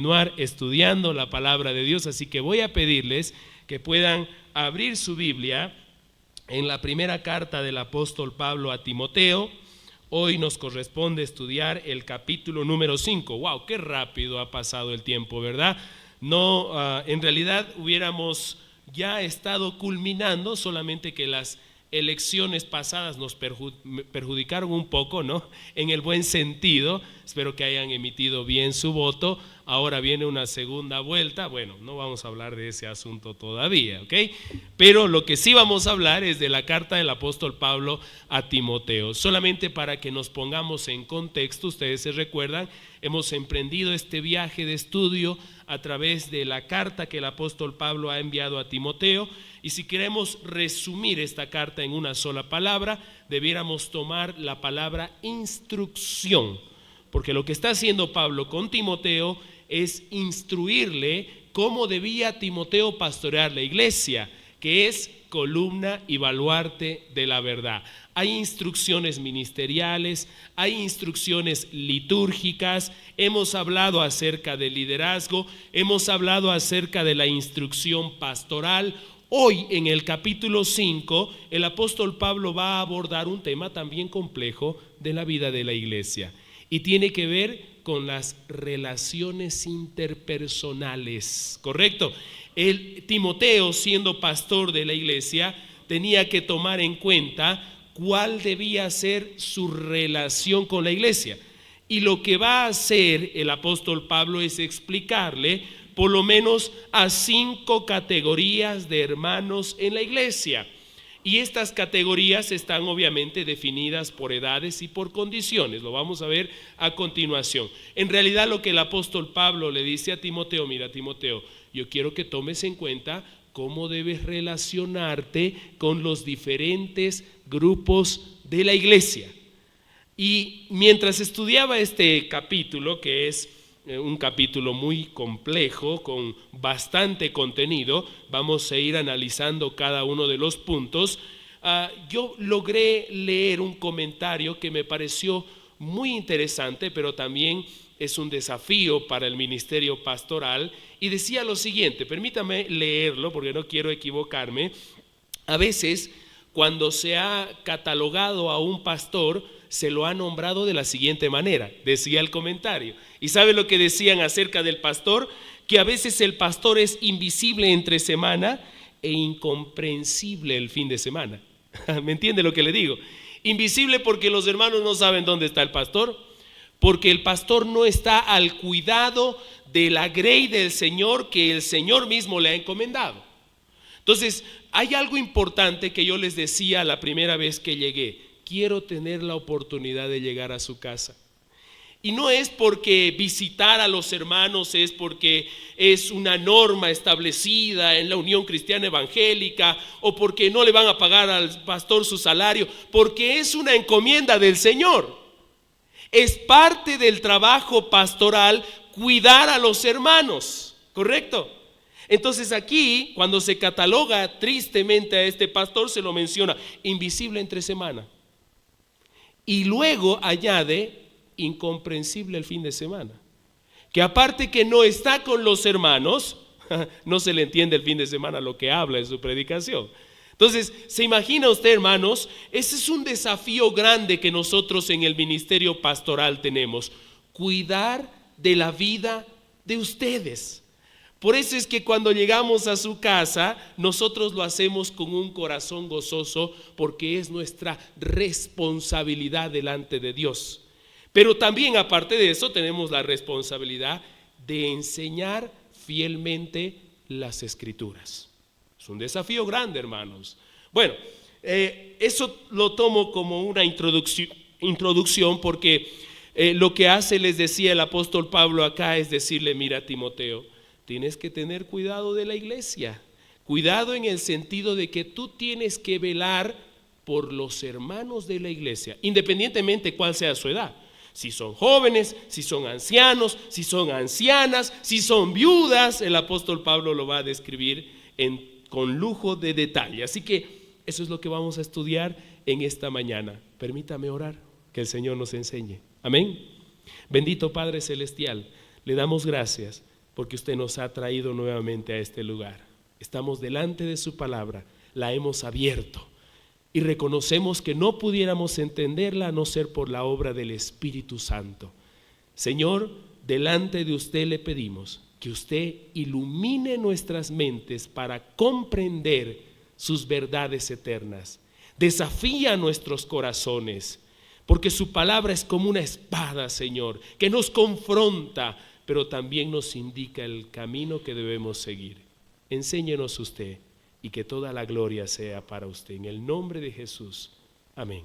continuar estudiando la palabra de Dios, así que voy a pedirles que puedan abrir su Biblia en la primera carta del apóstol Pablo a Timoteo. Hoy nos corresponde estudiar el capítulo número 5. ¡Wow! ¡Qué rápido ha pasado el tiempo!, ¿verdad? En realidad hubiéramos ya estado culminando, solamente que las elecciones pasadas nos perjudicaron un poco, ¿no? En el buen sentido. Espero que hayan emitido bien su voto. Ahora viene una segunda vuelta. Bueno, no vamos a hablar de ese asunto todavía, ¿ok? Pero lo que sí vamos a hablar es de la carta del apóstol Pablo a Timoteo. Solamente para que nos pongamos en contexto, ustedes se recuerdan, hemos emprendido este viaje de estudio a través de la carta que el apóstol Pablo ha enviado a Timoteo. Y si queremos resumir esta carta en una sola palabra, debiéramos tomar la palabra instrucción, porque lo que está haciendo Pablo con Timoteo es instruirle cómo debía Timoteo pastorear la iglesia, que es columna y baluarte de la verdad. Hay instrucciones ministeriales, hay instrucciones litúrgicas, hemos hablado acerca del liderazgo, hemos hablado acerca de la instrucción pastoral. Hoy en el capítulo 5 el apóstol Pablo va a abordar un tema también complejo de la vida de la iglesia y tiene que ver con las relaciones interpersonales, ¿correcto? Timoteo, siendo pastor de la iglesia, tenía que tomar en cuenta cuál debía ser su relación con la iglesia. Y lo que va a hacer el apóstol Pablo es explicarle por lo menos a 5 categorías de hermanos en la iglesia. Y estas categorías están obviamente definidas por edades y por condiciones. Lo vamos a ver a continuación. En realidad lo que el apóstol Pablo le dice a Timoteo: mira, Timoteo, yo quiero que tomes en cuenta cómo debes relacionarte con los diferentes grupos de la iglesia. Y mientras estudiaba este capítulo, que es un capítulo muy complejo, con bastante contenido, vamos a ir analizando cada uno de los puntos. Yo logré leer un comentario que me pareció muy interesante, pero también es un desafío para el ministerio pastoral, y decía lo siguiente, permítame leerlo porque no quiero equivocarme. A veces, cuando se ha catalogado a un pastor, se lo ha nombrado de la siguiente manera, decía el comentario. ¿Y sabe lo que decían acerca del pastor? Que a veces el pastor es invisible entre semana e incomprensible el fin de semana. ¿Me entiende lo que le digo? Invisible porque los hermanos no saben dónde está el pastor, porque el pastor no está al cuidado de la grey del Señor que el Señor mismo le ha encomendado. Entonces, hay algo importante que yo les decía la primera vez que llegué: quiero tener la oportunidad de llegar a su casa. Y no es porque visitar a los hermanos es porque es una norma establecida en la Unión Cristiana Evangélica, o porque no le van a pagar al pastor su salario, porque es una encomienda del Señor. Es parte del trabajo pastoral cuidar a los hermanos, ¿correcto? Entonces aquí, cuando se cataloga tristemente a este pastor, se lo menciona invisible entre semana. Y luego añade incomprensible el fin de semana, que aparte que no está con los hermanos, no se le entiende el fin de semana lo que habla en su predicación. Entonces, ¿se imagina usted, hermanos? Ese es un desafío grande que nosotros en el ministerio pastoral tenemos: cuidar de la vida de ustedes. Por eso es que cuando llegamos a su casa, nosotros lo hacemos con un corazón gozoso, porque es nuestra responsabilidad delante de Dios. Pero también, aparte de eso, tenemos la responsabilidad de enseñar fielmente las Escrituras. Es un desafío grande, hermanos. Bueno, eso lo tomo como una introducción porque lo que hace, les decía el apóstol Pablo acá, es decirle: mira, Timoteo, tienes que tener cuidado de la iglesia. Cuidado en el sentido de que tú tienes que velar por los hermanos de la iglesia, independientemente cuál sea su edad. Si son jóvenes, si son ancianos, si son ancianas, si son viudas, el apóstol Pablo lo va a describir con lujo de detalle. Así que eso es lo que vamos a estudiar en esta mañana. Permítame orar, que el Señor nos enseñe. Amén. Bendito Padre Celestial, le damos gracias porque usted nos ha traído nuevamente a este lugar. Estamos delante de su palabra, la hemos abierto y reconocemos que no pudiéramos entenderla a no ser por la obra del Espíritu Santo. Señor, delante de usted le pedimos que usted ilumine nuestras mentes para comprender sus verdades eternas. Desafía nuestros corazones, porque su palabra es como una espada, Señor, que nos confronta, pero también nos indica el camino que debemos seguir. Enséñenos usted y que toda la gloria sea para usted. En el nombre de Jesús. Amén.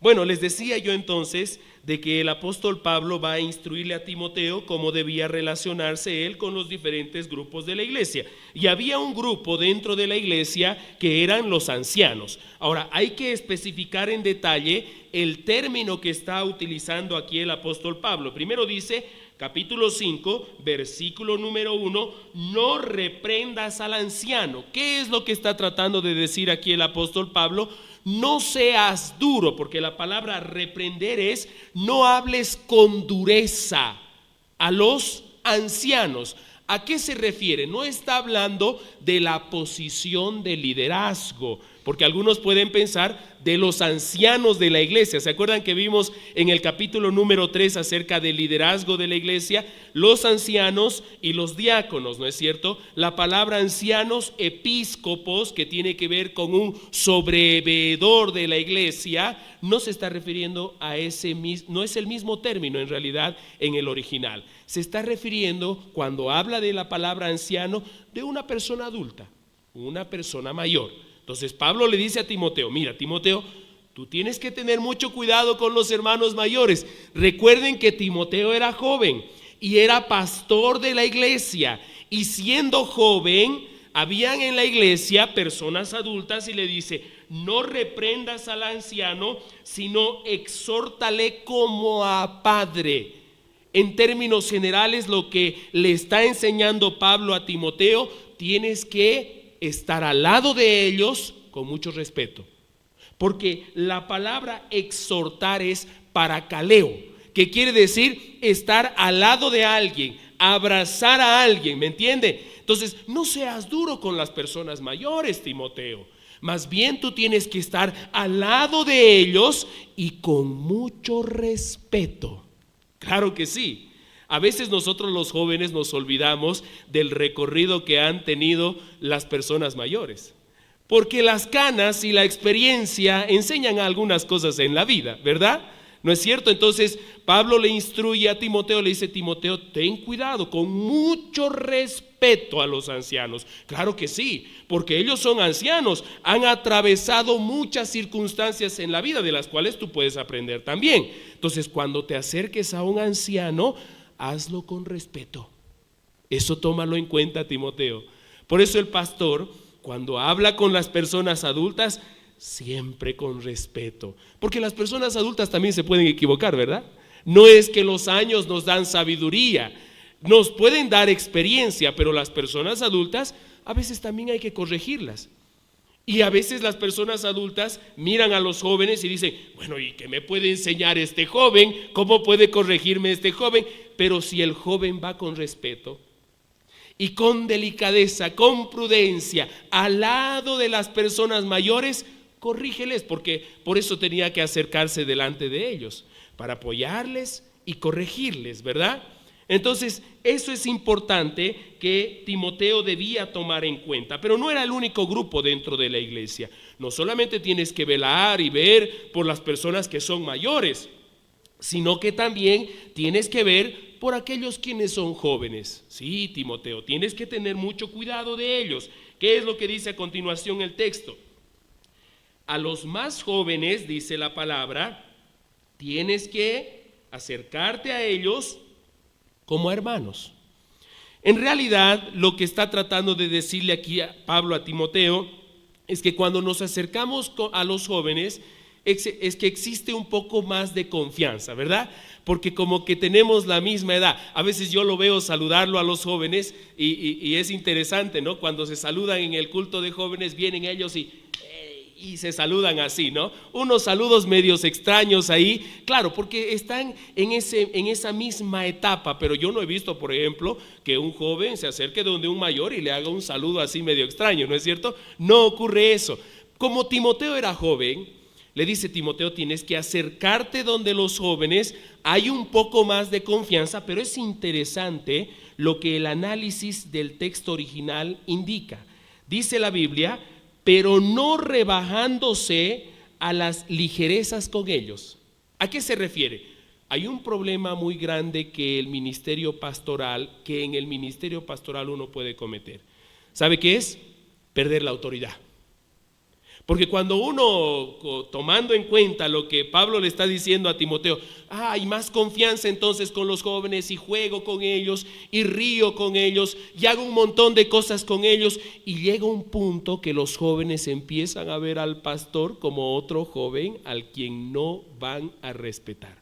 Bueno, les decía yo entonces de que el apóstol Pablo va a instruirle a Timoteo cómo debía relacionarse él con los diferentes grupos de la iglesia. Y había un grupo dentro de la iglesia que eran los ancianos. Ahora, hay que especificar en detalle el término que está utilizando aquí el apóstol Pablo. Primero dice, capítulo 5, versículo número 1, no reprendas al anciano. ¿Qué es lo que está tratando de decir aquí el apóstol Pablo? No seas duro, porque la palabra reprender es no hables con dureza a los ancianos. ¿A qué se refiere? No está hablando de la posición de liderazgo, porque algunos pueden pensar de los ancianos de la iglesia. ¿Se acuerdan que vimos en el capítulo número 3 acerca del liderazgo de la iglesia? Los ancianos y los diáconos, ¿no es cierto? La palabra ancianos, episcopos, que tiene que ver con un sobreveedor de la iglesia, no se está refiriendo a ese mismo, no es el mismo término en realidad en el original. Se está refiriendo, cuando habla de la palabra anciano, de una persona adulta, una persona mayor. Entonces Pablo le dice a Timoteo, mira Timoteo, tú tienes que tener mucho cuidado con los hermanos mayores. Recuerden que Timoteo era joven y era pastor de la iglesia, y siendo joven, habían en la iglesia personas adultas, y le dice, no reprendas al anciano, sino exhórtale como a padre. En términos generales, lo que le está enseñando Pablo a Timoteo, tienes que estar al lado de ellos con mucho respeto, porque la palabra exhortar es paracaleo, que quiere decir estar al lado de alguien, abrazar a alguien, ¿me entiende? Entonces, no seas duro con las personas mayores, Timoteo. Más bien tú tienes que estar al lado de ellos y con mucho respeto. Claro que sí. A veces nosotros los jóvenes nos olvidamos del recorrido que han tenido las personas mayores, porque las canas y la experiencia enseñan algunas cosas en la vida, ¿verdad? ¿No es cierto? Entonces Pablo le instruye a Timoteo, le dice, Timoteo, ten cuidado, con mucho respeto a los ancianos. Claro que sí, porque ellos son ancianos, han atravesado muchas circunstancias en la vida de las cuales tú puedes aprender también. Entonces, cuando te acerques a un anciano, hazlo con respeto. Eso tómalo en cuenta, Timoteo. Por eso el pastor, cuando habla con las personas adultas, siempre con respeto, porque las personas adultas también se pueden equivocar, ¿verdad? No es que los años nos dan sabiduría, nos pueden dar experiencia, pero las personas adultas a veces también hay que corregirlas. Y a veces las personas adultas miran a los jóvenes y dicen, bueno, ¿y qué me puede enseñar este joven? ¿Cómo puede corregirme este joven? Pero si el joven va con respeto y con delicadeza, con prudencia, al lado de las personas mayores, corrígeles, porque por eso tenía que acercarse delante de ellos, para apoyarles y corregirles, ¿verdad? Entonces, eso es importante que Timoteo debía tomar en cuenta, pero no era el único grupo dentro de la iglesia. No solamente tienes que velar y ver por las personas que son mayores, sino que también tienes que ver por aquellos quienes son jóvenes. Sí, Timoteo, tienes que tener mucho cuidado de ellos. ¿Qué es lo que dice a continuación el texto? A los más jóvenes, dice la palabra, tienes que acercarte a ellos como hermanos. En realidad, lo que está tratando de decirle aquí a Pablo a Timoteo es que cuando nos acercamos a los jóvenes es que existe un poco más de confianza, ¿verdad? Porque como que tenemos la misma edad. A veces yo lo veo saludarlo a los jóvenes y es interesante, ¿no? Cuando se saludan en el culto de jóvenes, vienen ellos y y se saludan así, ¿no? Unos saludos medios extraños ahí, claro, porque están en esa misma etapa, pero yo no he visto, por ejemplo, que un joven se acerque donde un mayor y le haga un saludo así medio extraño, ¿no es cierto? No ocurre eso. Como Timoteo era joven, le dice Timoteo, tienes que acercarte donde los jóvenes, hay un poco más de confianza, pero es interesante lo que el análisis del texto original indica. Dice la Biblia, pero no rebajándose a las ligerezas con ellos. ¿A qué se refiere? Hay un problema muy grande que en el ministerio pastoral uno puede cometer. ¿Sabe qué es? Perder la autoridad. Porque cuando uno, tomando en cuenta lo que Pablo le está diciendo a Timoteo, hay más confianza entonces con los jóvenes y juego con ellos y río con ellos y hago un montón de cosas con ellos, y llega un punto que los jóvenes empiezan a ver al pastor como otro joven al quien no van a respetar.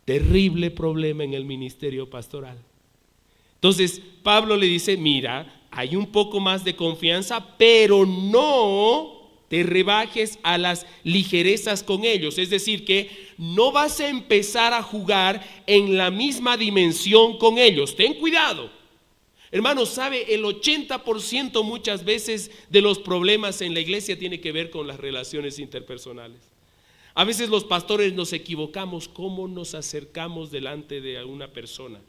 Terrible problema en el ministerio pastoral. Entonces Pablo le dice, mira, hay un poco más de confianza, pero no te rebajes a las ligerezas con ellos. Es decir, que no vas a empezar a jugar en la misma dimensión con ellos. Ten cuidado. Hermanos, ¿sabe? El 80% muchas veces de los problemas en la iglesia tiene que ver con las relaciones interpersonales. A veces los pastores nos equivocamos cómo nos acercamos delante de una persona.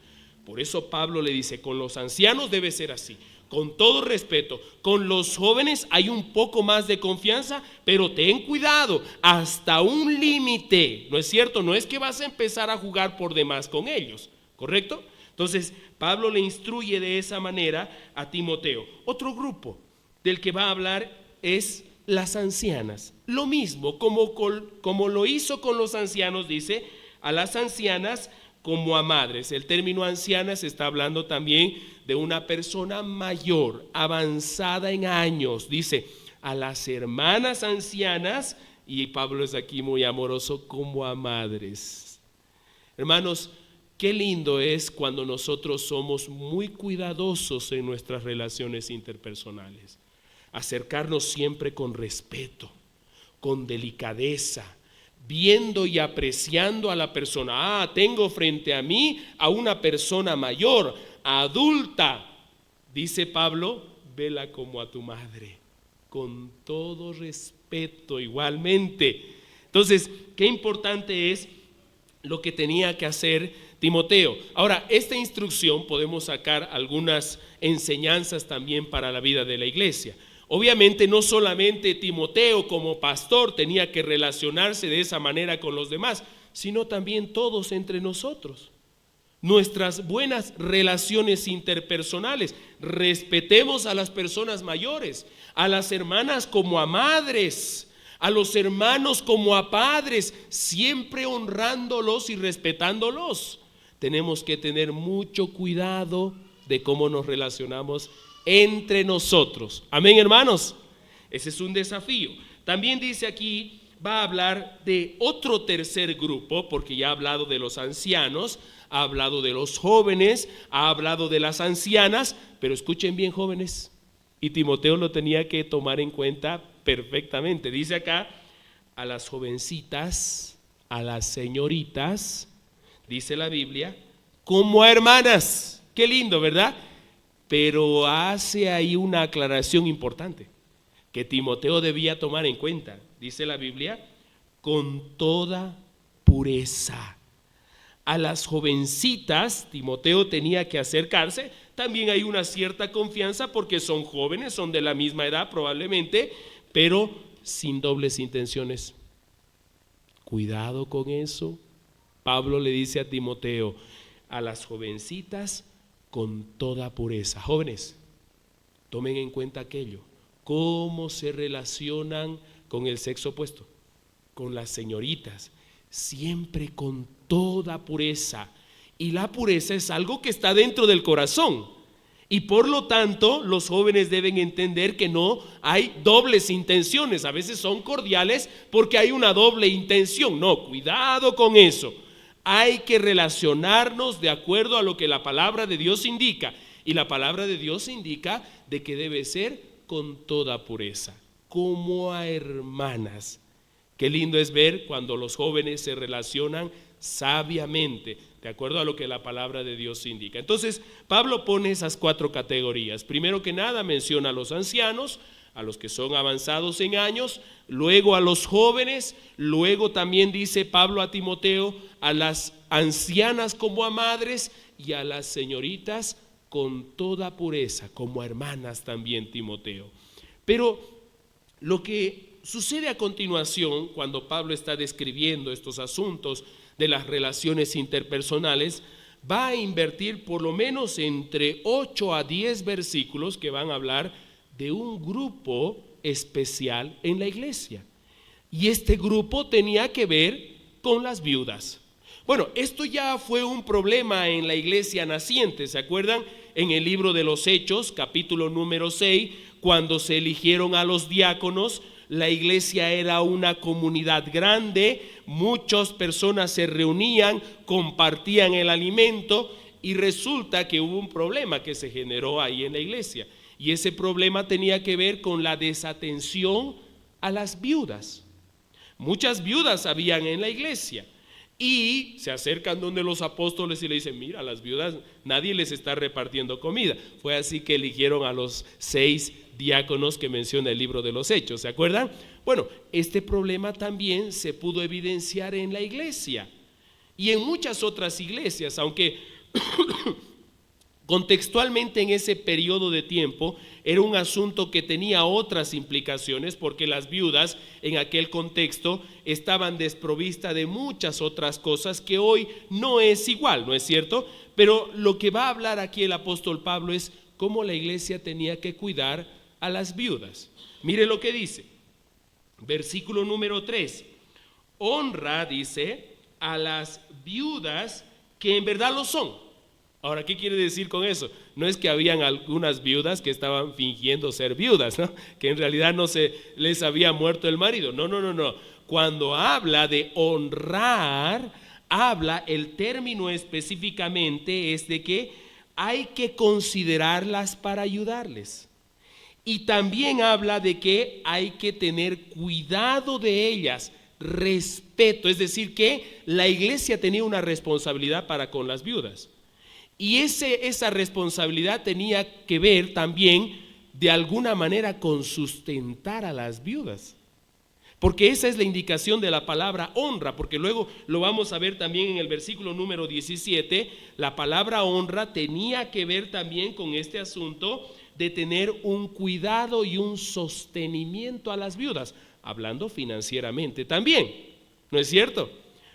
Por eso Pablo le dice, con los ancianos debe ser así, con todo respeto. Con los jóvenes hay un poco más de confianza, pero ten cuidado, hasta un límite, ¿no es cierto? No es que vas a empezar a jugar por demás con ellos, ¿correcto? Entonces Pablo le instruye de esa manera a Timoteo. Otro grupo del que va a hablar es las ancianas. Lo mismo, como lo hizo con los ancianos, dice, a las ancianas como a madres. El término anciana se está hablando también de una persona mayor, avanzada en años. Dice, a las hermanas ancianas, y Pablo es aquí muy amoroso, como a madres. Hermanos, qué lindo es cuando nosotros somos muy cuidadosos en nuestras relaciones interpersonales. Acercarnos siempre con respeto, con delicadeza, viendo y apreciando a la persona. Tengo frente a mí a una persona mayor, adulta. Dice Pablo, vela como a tu madre, con todo respeto igualmente. Entonces, qué importante es lo que tenía que hacer Timoteo. Ahora, esta instrucción podemos sacar algunas enseñanzas también para la vida de la iglesia. Obviamente no solamente Timoteo como pastor tenía que relacionarse de esa manera con los demás, sino también todos entre nosotros. Nuestras buenas relaciones interpersonales, respetemos a las personas mayores, a las hermanas como a madres, a los hermanos como a padres, siempre honrándolos y respetándolos. Tenemos que tener mucho cuidado de cómo nos relacionamos entre nosotros. Amén, hermanos. Ese es un desafío. También dice aquí, va a hablar de otro tercer grupo, porque ya ha hablado de los ancianos, ha hablado de los jóvenes, ha hablado de las ancianas, pero escuchen bien, jóvenes, y Timoteo lo tenía que tomar en cuenta perfectamente. Dice acá, a las jovencitas, a las señoritas, dice la Biblia, como a hermanas. Qué lindo, ¿verdad? Pero hace ahí una aclaración importante que Timoteo debía tomar en cuenta. Dice la Biblia, con toda pureza. A las jovencitas Timoteo tenía que acercarse. También hay una cierta confianza porque son jóvenes, son de la misma edad probablemente, pero sin dobles intenciones. Cuidado con eso. Pablo le dice a Timoteo, a las jovencitas con toda pureza. Jóvenes, tomen en cuenta aquello, cómo se relacionan con el sexo opuesto, con las señoritas, siempre con toda pureza. Y la pureza es algo que está dentro del corazón, y por lo tanto los jóvenes deben entender que no hay dobles intenciones. A veces son cordiales porque hay una doble intención. No, cuidado con eso. Hay que relacionarnos de acuerdo a lo que la palabra de Dios indica. Y la palabra de Dios indica de que debe ser con toda pureza. como a hermanas. Qué lindo es ver cuando los jóvenes se relacionan sabiamente, de acuerdo a lo que la palabra de Dios indica. Entonces, Pablo pone esas 4 categorías. Primero que nada menciona a los ancianos, a los que son avanzados en años, luego a los jóvenes, luego también dice Pablo a Timoteo, a las ancianas como a madres y a las señoritas con toda pureza, como a hermanas también, Timoteo. Pero lo que sucede a continuación, cuando Pablo está describiendo estos asuntos de las relaciones interpersonales, va a invertir por lo menos entre 8 a 10 versículos que van a hablar de un grupo especial en la iglesia. Y este grupo tenía que ver con las viudas. Bueno, esto ya fue un problema en la iglesia naciente, ¿se acuerdan? En el libro de los Hechos, capítulo número 6, cuando se eligieron a los diáconos, la iglesia era una comunidad grande, muchas personas se reunían, compartían el alimento y resulta que hubo un problema que se generó ahí en la iglesia. Y ese problema tenía que ver con la desatención a las viudas. Muchas viudas habían en la iglesia y se acercan donde los apóstoles y le dicen, mira, las viudas nadie les está repartiendo comida. Fue así que eligieron a los 6 diáconos que menciona el libro de los Hechos, ¿se acuerdan? Bueno, este problema también se pudo evidenciar en la iglesia y en muchas otras iglesias, aunque contextualmente en ese periodo de tiempo era un asunto que tenía otras implicaciones, porque las viudas en aquel contexto estaban desprovistas de muchas otras cosas que hoy no es igual, ¿no es cierto? Pero lo que va a hablar aquí el apóstol Pablo es cómo la iglesia tenía que cuidar a las viudas. Mire lo que dice, versículo número 3, honra, dice, a las viudas que en verdad lo son. Ahora, ¿qué quiere decir con eso? No es que habían algunas viudas que estaban fingiendo ser viudas, ¿no? Que en realidad no se les había muerto el marido. No. Cuando habla de honrar, habla, el término específicamente es de que hay que considerarlas para ayudarles. Y también habla de que hay que tener cuidado de ellas, respeto, es decir, que la iglesia tenía una responsabilidad para con las viudas. Y esa responsabilidad tenía que ver también de alguna manera con sustentar a las viudas. Porque esa es la indicación de la palabra honra, porque luego lo vamos a ver también en el versículo número 17, la palabra honra tenía que ver también con este asunto de tener un cuidado y un sostenimiento a las viudas, hablando financieramente también, ¿no es cierto?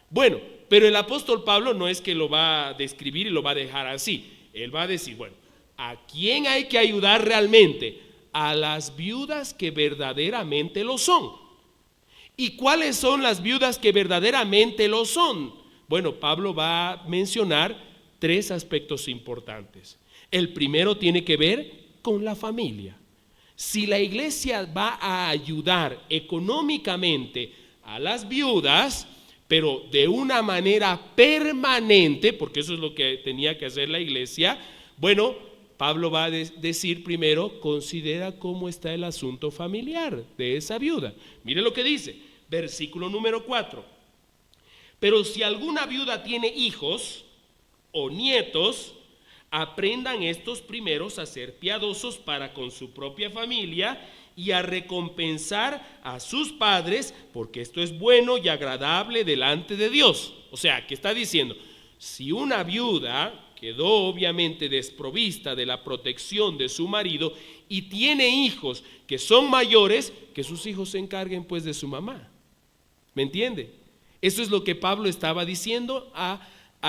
Bueno, pero el apóstol Pablo no es que lo va a describir y lo va a dejar así. Él va a decir, bueno, ¿a quién hay que ayudar realmente? A las viudas que verdaderamente lo son. ¿Y cuáles son las viudas que verdaderamente lo son? Bueno, Pablo va a mencionar 3 aspectos importantes. El primero tiene que ver con la familia. Si la iglesia va a ayudar económicamente a las viudas, pero de una manera permanente, porque eso es lo que tenía que hacer la iglesia, bueno, Pablo va a decir primero, considera cómo está el asunto familiar de esa viuda. Mire lo que dice, versículo número 4. Pero si alguna viuda tiene hijos o nietos, aprendan estos primeros a ser piadosos para con su propia familia y a recompensar a sus padres, porque esto es bueno y agradable delante de Dios. O sea, ¿qué está diciendo? Si una viuda quedó obviamente desprovista de la protección de su marido y tiene hijos que son mayores, que sus hijos se encarguen pues de su mamá. ¿Me entiende? Eso es lo que Pablo estaba diciendo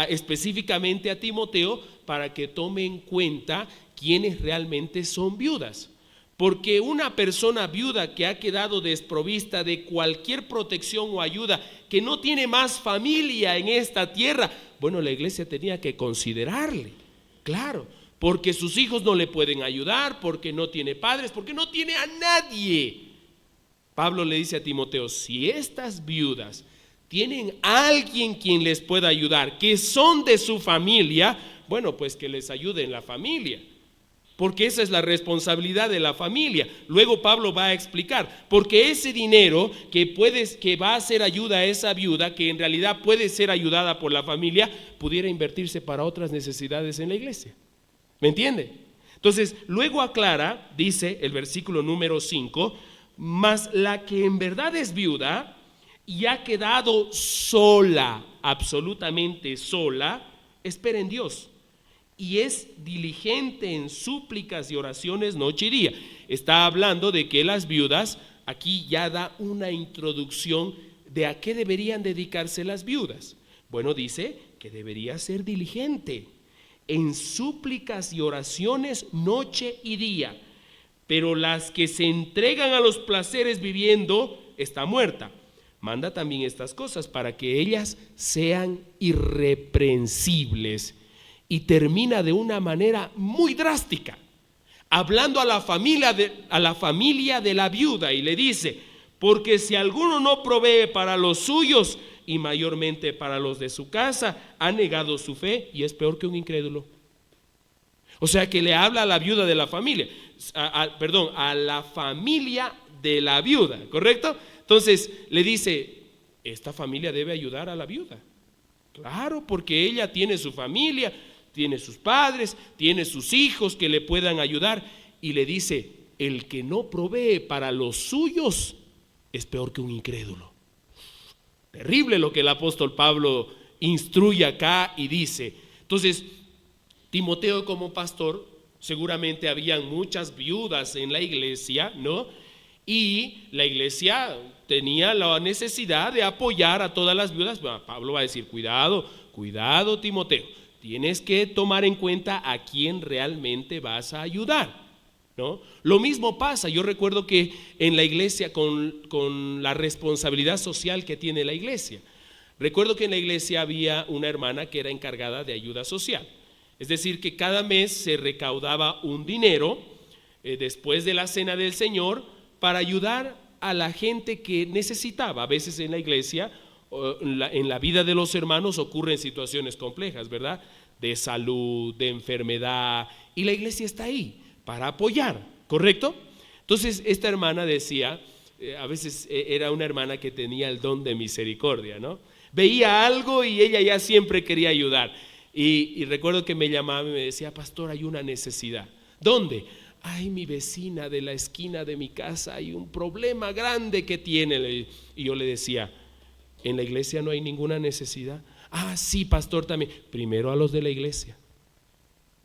específicamente a Timoteo, para que tome en cuenta quienes realmente son viudas. Porque una persona viuda que ha quedado desprovista de cualquier protección o ayuda, que no tiene más familia en esta tierra, bueno, la iglesia tenía que considerarle, claro, porque sus hijos no le pueden ayudar, porque no tiene padres, porque no tiene a nadie. Pablo le dice a Timoteo, si estas viudas tienen a alguien quien les pueda ayudar, que son de su familia, bueno, pues que les ayude en la familia. porque esa es la responsabilidad de la familia. Luego Pablo va a explicar, porque ese dinero que va a ser ayuda a esa viuda, que en realidad puede ser ayudada por la familia, pudiera invertirse para otras necesidades en la iglesia. ¿Me entiende? Entonces, luego aclara, dice el versículo número 5, mas la que en verdad es viuda y ha quedado sola, absolutamente sola, espera en Dios y es diligente en súplicas y oraciones noche y día. Está hablando de que las viudas, aquí ya da una introducción de a qué deberían dedicarse las viudas. Bueno, dice que debería ser diligente en súplicas y oraciones noche y día, pero las que se entregan a los placeres viviendo está muerta. Manda también estas cosas para que ellas sean irreprensibles, y termina de una manera muy drástica, hablando a la familia de la viuda, y le dice: porque si alguno no provee para los suyos y mayormente para los de su casa, ha negado su fe y es peor que un incrédulo. O sea que le habla a la viuda de la familia, a la familia de la viuda, ¿correcto? Entonces le dice: esta familia debe ayudar a la viuda. Claro, porque ella tiene su familia, tiene sus padres, tiene sus hijos que le puedan ayudar. Y le dice: el que no provee para los suyos es peor que un incrédulo. Terrible lo que el apóstol Pablo instruye acá y dice. Entonces, Timoteo, como pastor, seguramente habían muchas viudas en la iglesia, ¿no? Y la iglesia tenía la necesidad de apoyar a todas las viudas. Bueno, Pablo va a decir: cuidado, Timoteo, tienes que tomar en cuenta a quién realmente vas a ayudar, ¿no? Lo mismo pasa, yo recuerdo que en la iglesia, con la responsabilidad social que tiene la iglesia, recuerdo que en la iglesia había una hermana que era encargada de ayuda social. Es decir, que cada mes se recaudaba un dinero después de la cena del Señor para ayudar a la gente que necesitaba. A veces en la iglesia, en la vida de los hermanos, ocurren situaciones complejas, ¿verdad? De salud, de enfermedad, y la iglesia está ahí para apoyar, ¿correcto? Entonces esta hermana decía, a veces era una hermana que tenía el don de misericordia, ¿no? Veía algo y ella ya siempre quería ayudar. Y recuerdo que me llamaba y me decía: pastor, hay una necesidad. ¿Dónde? Ay, mi vecina de la esquina de mi casa, hay un problema grande que tiene. Y yo le decía: ¿en la iglesia no hay ninguna necesidad? Ah, sí, pastor, también. Primero a los de la iglesia.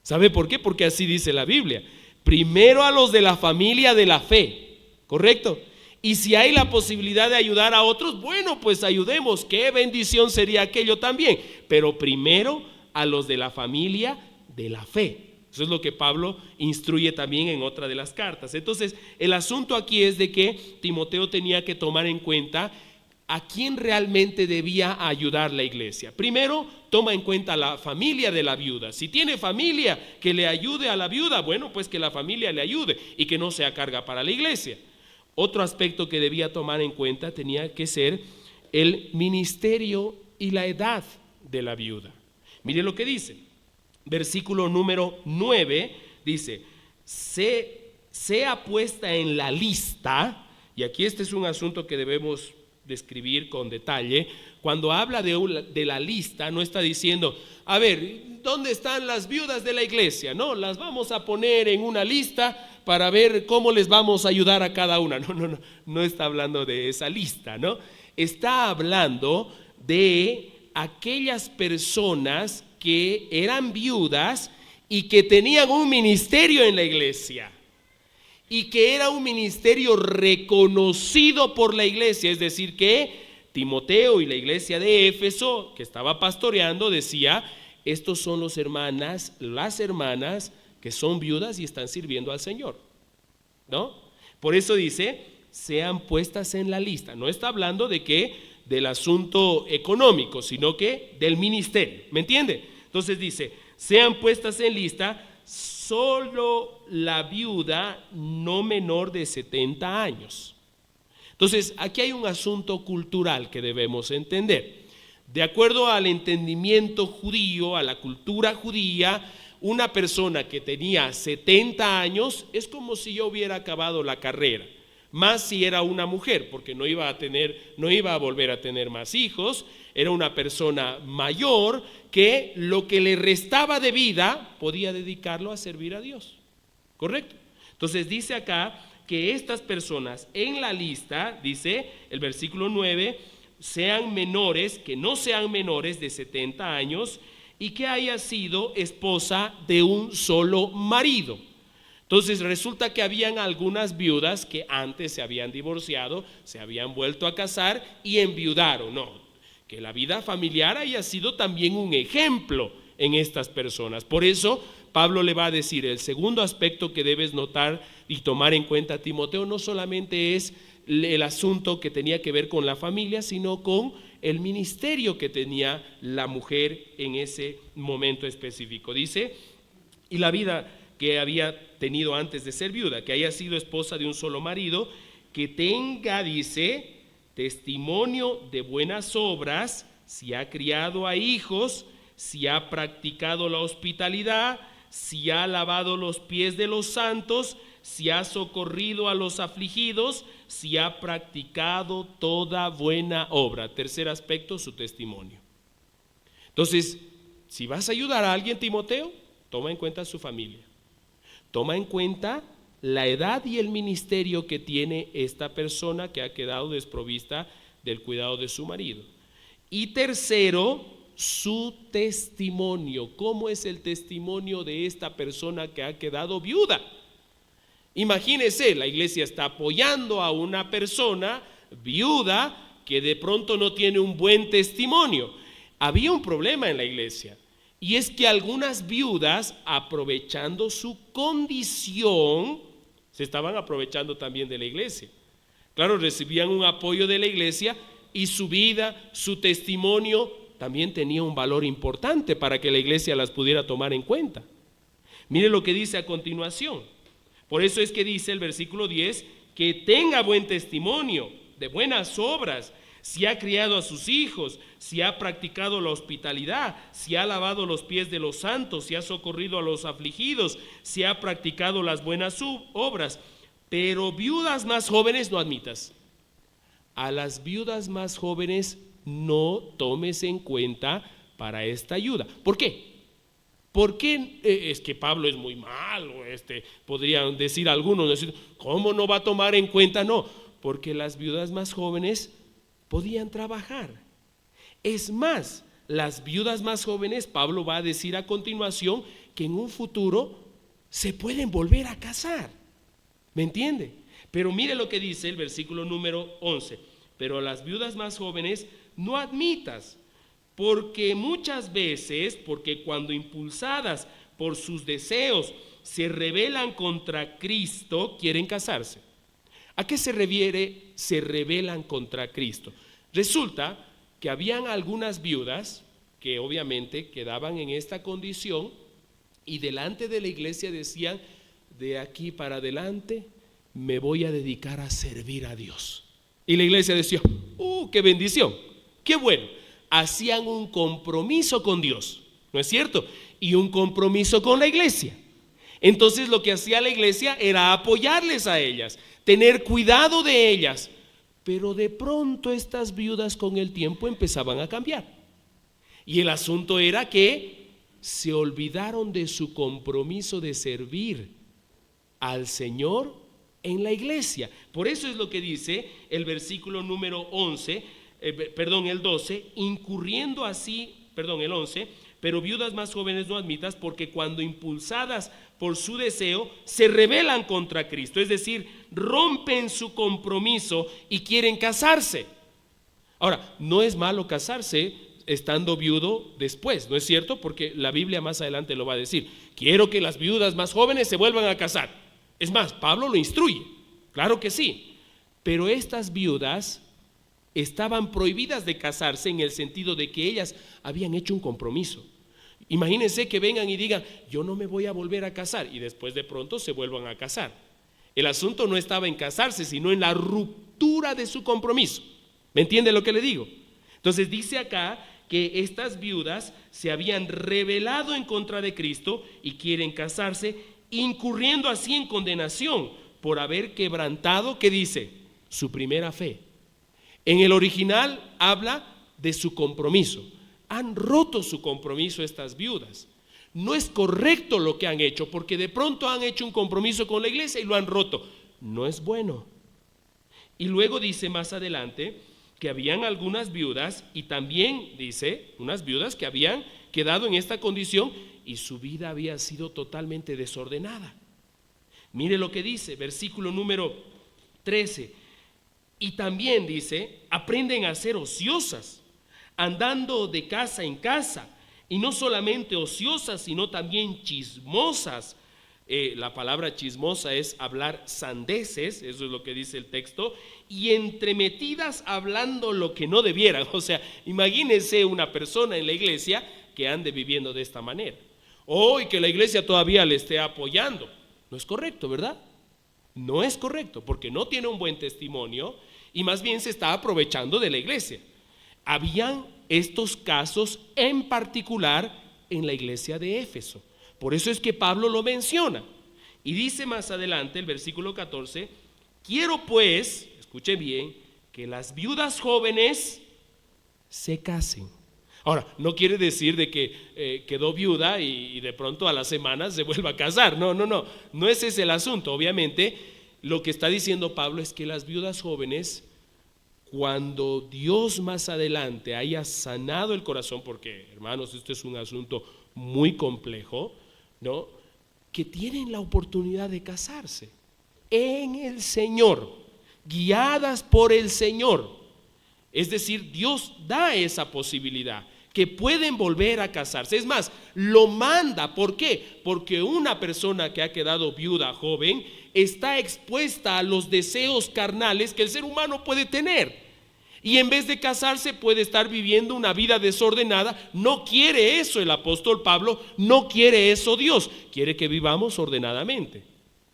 ¿Sabe por qué? Porque así dice la Biblia. Primero a los de la familia de la fe, ¿correcto? Y si hay la posibilidad de ayudar a otros, bueno, pues ayudemos. Qué bendición sería aquello también. Pero primero a los de la familia de la fe. Eso es lo que Pablo instruye también en otra de las cartas. Entonces, el asunto aquí es de que Timoteo tenía que tomar en cuenta a quién realmente debía ayudar la iglesia. Primero, toma en cuenta la familia de la viuda. Si tiene familia que le ayude a la viuda, bueno, pues que la familia le ayude y que no sea carga para la iglesia. Otro aspecto que debía tomar en cuenta tenía que ser el ministerio y la edad de la viuda. Mire lo que dice. Versículo número 9 dice: sea puesta en la lista, y aquí este es un asunto que debemos describir con detalle. Cuando habla de la lista, no está diciendo: a ver, ¿dónde están las viudas de la iglesia? No, las vamos a poner en una lista para ver cómo les vamos a ayudar a cada una. No está hablando de esa lista, ¿no? Está hablando de aquellas personas que eran viudas y que tenían un ministerio en la iglesia, y que era un ministerio reconocido por la iglesia. Es decir, que Timoteo y la iglesia de Éfeso, que estaba pastoreando, decía: estos son las hermanas que son viudas y están sirviendo al Señor, ¿no? Por eso dice: sean puestas en la lista. No está hablando del asunto económico, sino que del ministerio, ¿me entiende? Entonces dice: sean puestas en lista solo la viuda no menor de 70 años. Entonces aquí hay un asunto cultural que debemos entender. De acuerdo al entendimiento judío, a la cultura judía, una persona que tenía 70 años es como si yo hubiera acabado la carrera, más si era una mujer, porque no iba a volver a tener más hijos. Era una persona mayor que lo que le restaba de vida podía dedicarlo a servir a Dios, ¿correcto? Entonces dice acá que estas personas en la lista, dice el versículo 9, sean menores, que no sean menores de 70 años y que haya sido esposa de un solo marido. Entonces resulta que habían algunas viudas que antes se habían divorciado, se habían vuelto a casar y enviudaron. No, que la vida familiar haya sido también un ejemplo en estas personas. Por eso Pablo le va a decir, el segundo aspecto que debes notar y tomar en cuenta, Timoteo, no solamente es el asunto que tenía que ver con la familia, sino con el ministerio que tenía la mujer en ese momento específico. Dice, y la vida que había tenido antes de ser viuda, que haya sido esposa de un solo marido, que tenga, dice, testimonio de buenas obras, si ha criado a hijos, si ha practicado la hospitalidad, si ha lavado los pies de los santos, si ha socorrido a los afligidos, si ha practicado toda buena obra. Tercer aspecto, su testimonio. Entonces, si vas a ayudar a alguien, Timoteo, toma en cuenta su familia. Toma en cuenta la edad y el ministerio que tiene esta persona que ha quedado desprovista del cuidado de su marido. Y tercero, su testimonio. ¿Cómo es el testimonio de esta persona que ha quedado viuda? Imagínese, la iglesia está apoyando a una persona viuda que de pronto no tiene un buen testimonio. Había un problema en la iglesia, y es que algunas viudas, aprovechando su condición, se estaban aprovechando también de la iglesia. Claro, recibían un apoyo de la iglesia y su vida, su testimonio también tenía un valor importante para que la iglesia las pudiera tomar en cuenta. Mire lo que dice a continuación. Por eso es que dice el versículo 10, que tenga buen testimonio de buenas obras, si ha criado a sus hijos, si ha practicado la hospitalidad, si ha lavado los pies de los santos, si ha socorrido a los afligidos, si ha practicado las buenas obras. Pero viudas más jóvenes no admitas. A las viudas más jóvenes no tomes en cuenta para esta ayuda. ¿Por qué? Porque es que Pablo es muy malo, podrían decir algunos, ¿cómo no va a tomar en cuenta? No, porque las viudas más jóvenes podían trabajar. Es más, las viudas más jóvenes, Pablo va a decir a continuación que en un futuro se pueden volver a casar. ¿Me entiende? Pero mire lo que dice el versículo número 11. Pero a las viudas más jóvenes no admitas, porque muchas veces, porque cuando impulsadas por sus deseos se rebelan contra Cristo, quieren casarse. ¿A qué se refiere se rebelan contra Cristo? Resulta que habían algunas viudas que obviamente quedaban en esta condición y delante de la iglesia decían, de aquí para adelante me voy a dedicar a servir a Dios. Y la iglesia decía, qué bendición, qué bueno. Hacían un compromiso con Dios, ¿no es cierto? Y un compromiso con la iglesia. Entonces lo que hacía la iglesia era apoyarles a ellas, tener cuidado de ellas. Pero de pronto estas viudas con el tiempo empezaban a cambiar. Y el asunto era que se olvidaron de su compromiso de servir al Señor en la iglesia. Por eso es lo que dice el versículo número 11, el 12, incurriendo así, el 11, pero viudas más jóvenes no admitas, porque cuando impulsadas por su deseo se rebelan contra Cristo, es decir, rompen su compromiso y quieren casarse. Ahora, no es malo casarse estando viudo después, ¿no es cierto? Porque la Biblia más adelante lo va a decir. Quiero que las viudas más jóvenes se vuelvan a casar. Es más, Pablo lo instruye, claro que sí. Pero estas viudas estaban prohibidas de casarse en el sentido de que ellas habían hecho un compromiso. Imagínense que vengan y digan, yo no me voy a volver a casar, y después de pronto se vuelvan a casar. El asunto no estaba en casarse, sino en la ruptura de su compromiso. ¿Me entiende lo que le digo? Entonces dice acá que estas viudas se habían rebelado en contra de Cristo y quieren casarse, incurriendo así en condenación por haber quebrantado, ¿qué dice? Su primera fe. En el original habla de su compromiso. Han roto su compromiso estas viudas. No es correcto lo que han hecho, porque de pronto han hecho un compromiso con la iglesia y lo han roto. No es bueno. Y luego dice más adelante que habían algunas viudas, y también dice unas viudas que habían quedado en esta condición y su vida había sido totalmente desordenada. Mire lo que dice, versículo número 13. Y también dice, aprenden a ser ociosas, andando de casa en casa, y no solamente ociosas, sino también chismosas. La palabra chismosa es hablar sandeces, eso es lo que dice el texto, y entremetidas hablando lo que no debieran. O sea, imagínense una persona en la iglesia que ande viviendo de esta manera, y que la iglesia todavía le esté apoyando. No es correcto, ¿verdad? No es correcto, porque no tiene un buen testimonio y más bien se está aprovechando de la iglesia. Habían estos casos en particular en la iglesia de Éfeso. Por eso es que Pablo lo menciona. Y dice más adelante el versículo 14, quiero pues, escuche bien, que las viudas jóvenes se casen. Ahora, no quiere decir de que quedó viuda y de pronto a las semanas se vuelva a casar. No ese es el asunto. Obviamente, lo que está diciendo Pablo es que las viudas jóvenes, cuando Dios más adelante haya sanado el corazón, porque hermanos, esto es un asunto muy complejo, ¿no? Que tienen la oportunidad de casarse en el Señor, guiadas por el Señor. Es decir, Dios da esa posibilidad, que pueden volver a casarse. Es más, lo manda. ¿Por qué? Porque una persona que ha quedado viuda joven está expuesta a los deseos carnales que el ser humano puede tener. Y en vez de casarse puede estar viviendo una vida desordenada. No quiere eso el apóstol Pablo, no quiere eso Dios. Quiere que vivamos ordenadamente.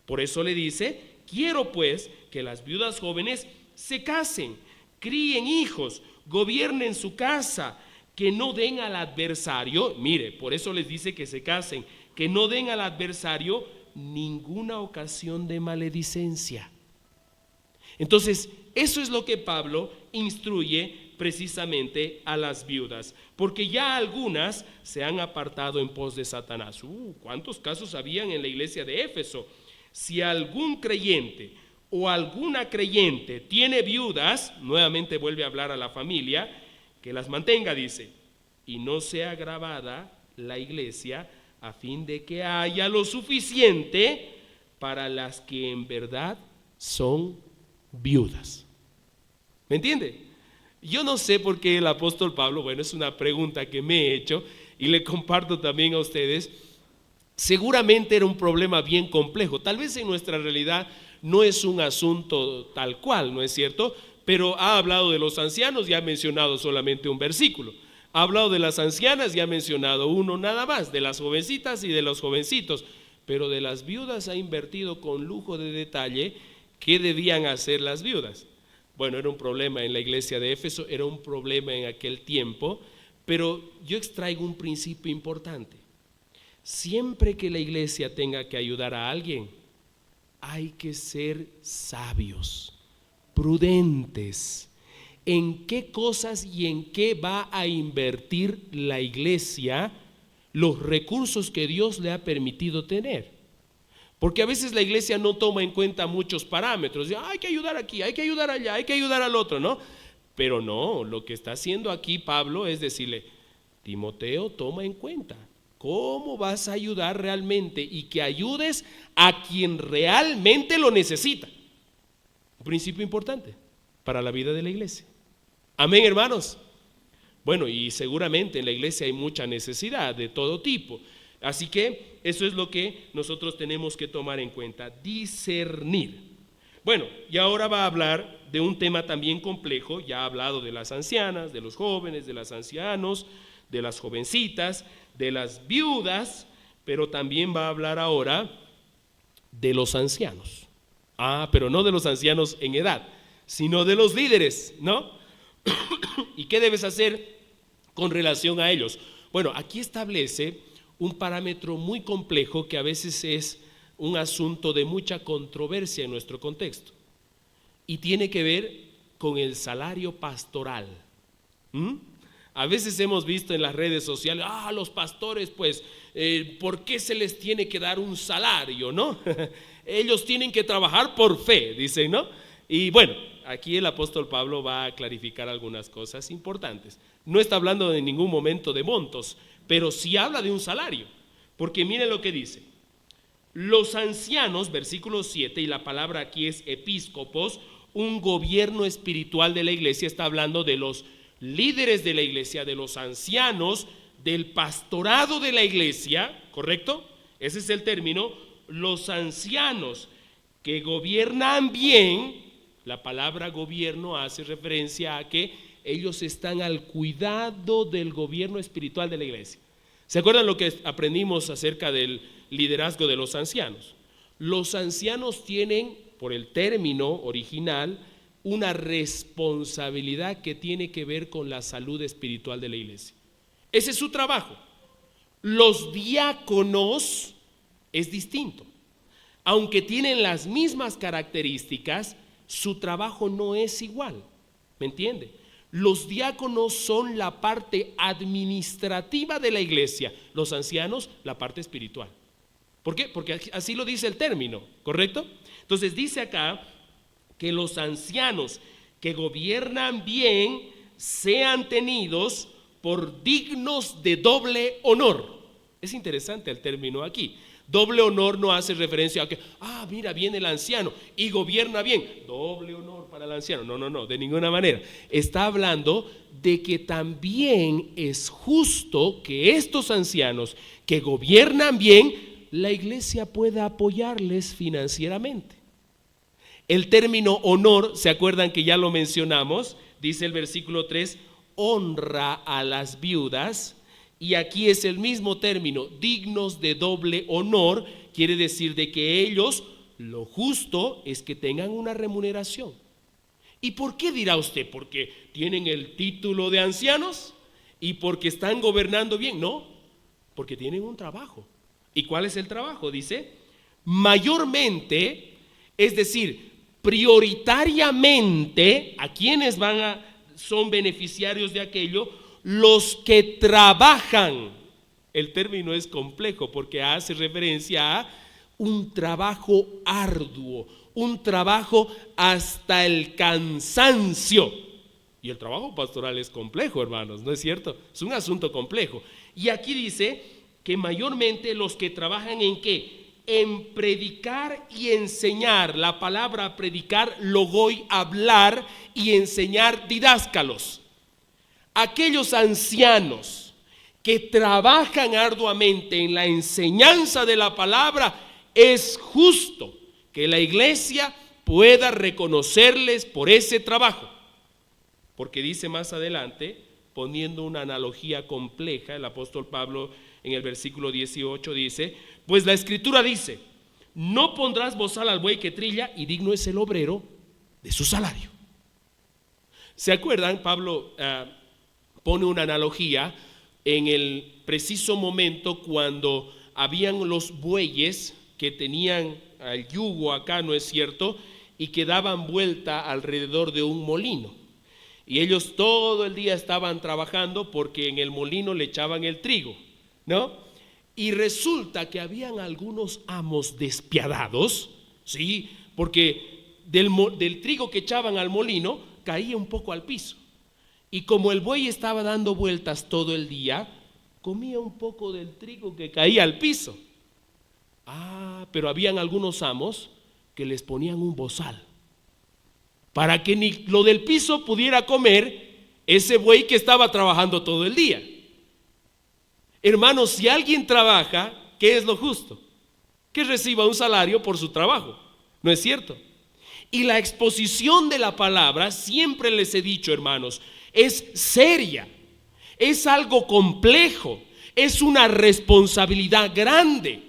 Por eso le dice, quiero pues que las viudas jóvenes se casen, críen hijos, gobiernen su casa, que no den al adversario, mire, por eso les dice que se casen, que no den al adversario ninguna ocasión de maledicencia. Entonces, eso es lo que Pablo instruye precisamente a las viudas, porque ya algunas se han apartado en pos de Satanás. ¿Cuántos casos habían en la iglesia de Éfeso? Si algún creyente o alguna creyente tiene viudas, nuevamente vuelve a hablar a la familia, que las mantenga, dice, y no sea agravada la iglesia, a fin de que haya lo suficiente para las que en verdad son viudas. ¿Me entiende? Yo no sé por qué el apóstol Pablo, bueno, es una pregunta que me he hecho y le comparto también a ustedes. Seguramente era un problema bien complejo. Tal vez en nuestra realidad no es un asunto tal cual, ¿no es cierto? Pero ha hablado de los ancianos y ha mencionado solamente un versículo. Ha hablado de las ancianas y ha mencionado uno nada más, de las jovencitas y de los jovencitos. Pero de las viudas ha invertido con lujo de detalle qué debían hacer las viudas. Bueno, era un problema en la iglesia de Éfeso, era un problema en aquel tiempo, pero yo extraigo un principio importante. Siempre que la iglesia tenga que ayudar a alguien, hay que ser sabios, prudentes. ¿En qué cosas y en qué va a invertir la iglesia los recursos que Dios le ha permitido tener? Porque a veces la iglesia no toma en cuenta muchos parámetros. Hay que ayudar aquí, hay que ayudar allá, hay que ayudar al otro, ¿no? Pero no, lo que está haciendo aquí Pablo es decirle, Timoteo, toma en cuenta cómo vas a ayudar realmente y que ayudes a quien realmente lo necesita. Un principio importante para la vida de la iglesia. Amén, hermanos. Bueno, y seguramente en la iglesia hay mucha necesidad de todo tipo. Así que eso es lo que nosotros tenemos que tomar en cuenta, discernir. Bueno, y ahora va a hablar de un tema también complejo. Ya ha hablado de las ancianas, de los jóvenes, de los ancianos, de las jovencitas, de las viudas, pero también va a hablar ahora de los ancianos. Pero no de los ancianos en edad, sino de los líderes, ¿no? ¿Y qué debes hacer con relación a ellos. Bueno, aquí establece un parámetro muy complejo que a veces es un asunto de mucha controversia en nuestro contexto y tiene que ver con el salario pastoral. A veces hemos visto en las redes sociales, los pastores pues, ¿por qué se les tiene que dar un salario, no? Ellos tienen que trabajar por fe, dicen, ¿no? Y bueno, aquí el apóstol Pablo va a clarificar algunas cosas importantes. No está hablando en ningún momento de montos, pero sí habla de un salario, porque miren lo que dice. Los ancianos, versículo 7, y la palabra aquí es episcopos, un gobierno espiritual de la iglesia, está hablando de los líderes de la iglesia, de los ancianos, del pastorado de la iglesia, ¿correcto? Ese es el término, los ancianos que gobiernan bien. La palabra gobierno hace referencia a que ellos están al cuidado del gobierno espiritual de la iglesia. ¿Se acuerdan lo que aprendimos acerca del liderazgo de los ancianos? Los ancianos tienen, por el término original, una responsabilidad que tiene que ver con la salud espiritual de la iglesia. Ese es su trabajo. Los diáconos es distinto. Aunque tienen las mismas características, su trabajo no es igual. ¿Me entiende? Los diáconos son la parte administrativa de la iglesia, los ancianos la parte espiritual. ¿Por qué? Porque así lo dice el término, ¿correcto? Entonces dice acá que los ancianos que gobiernan bien sean tenidos por dignos de doble honor. Es interesante el término aquí. Doble honor no hace referencia a que, mira, viene el anciano y gobierna bien. Doble honor para el anciano. No, de ninguna manera. Está hablando de que también es justo que estos ancianos que gobiernan bien, la iglesia pueda apoyarles financieramente. El término honor, ¿se acuerdan que ya lo mencionamos? Dice el versículo 3, honra a las viudas. Y aquí es el mismo término, dignos de doble honor, quiere decir de que ellos, lo justo es que tengan una remuneración. ¿Y por qué dirá usted? ¿Porque tienen el título de ancianos? ¿Y porque están gobernando bien? No, porque tienen un trabajo. ¿Y cuál es el trabajo? Dice, mayormente, es decir, prioritariamente, ¿a quienes son beneficiarios de aquello? Los que trabajan. El término es complejo porque hace referencia a un trabajo arduo, un trabajo hasta el cansancio. Y el trabajo pastoral es complejo, hermanos, ¿no es cierto? Es un asunto complejo. Y aquí dice que mayormente los que trabajan ¿en qué? En predicar y enseñar. La palabra predicar, logoi, hablar, y enseñar, didáscalos. Aquellos ancianos que trabajan arduamente en la enseñanza de la palabra, es justo que la iglesia pueda reconocerles por ese trabajo. Porque dice más adelante, poniendo una analogía compleja, el apóstol Pablo en el versículo 18 dice, pues la escritura dice, no pondrás bozal al buey que trilla, y digno es el obrero de su salario. ¿Se acuerdan? Pablo pone una analogía en el preciso momento cuando habían los bueyes que tenían el yugo acá, ¿no es cierto? Y que daban vuelta alrededor de un molino. Y ellos todo el día estaban trabajando porque en el molino le echaban el trigo, ¿no? Y resulta que habían algunos amos despiadados, ¿sí? Porque del trigo que echaban al molino caía un poco al piso. Y como el buey estaba dando vueltas todo el día, comía un poco del trigo que caía al piso. Pero habían algunos amos que les ponían un bozal para que ni lo del piso pudiera comer ese buey que estaba trabajando todo el día. Hermanos, si alguien trabaja, ¿qué es lo justo? Que reciba un salario por su trabajo, ¿no es cierto? Y la exposición de la palabra, siempre les he dicho, hermanos, es seria, es algo complejo, es una responsabilidad grande.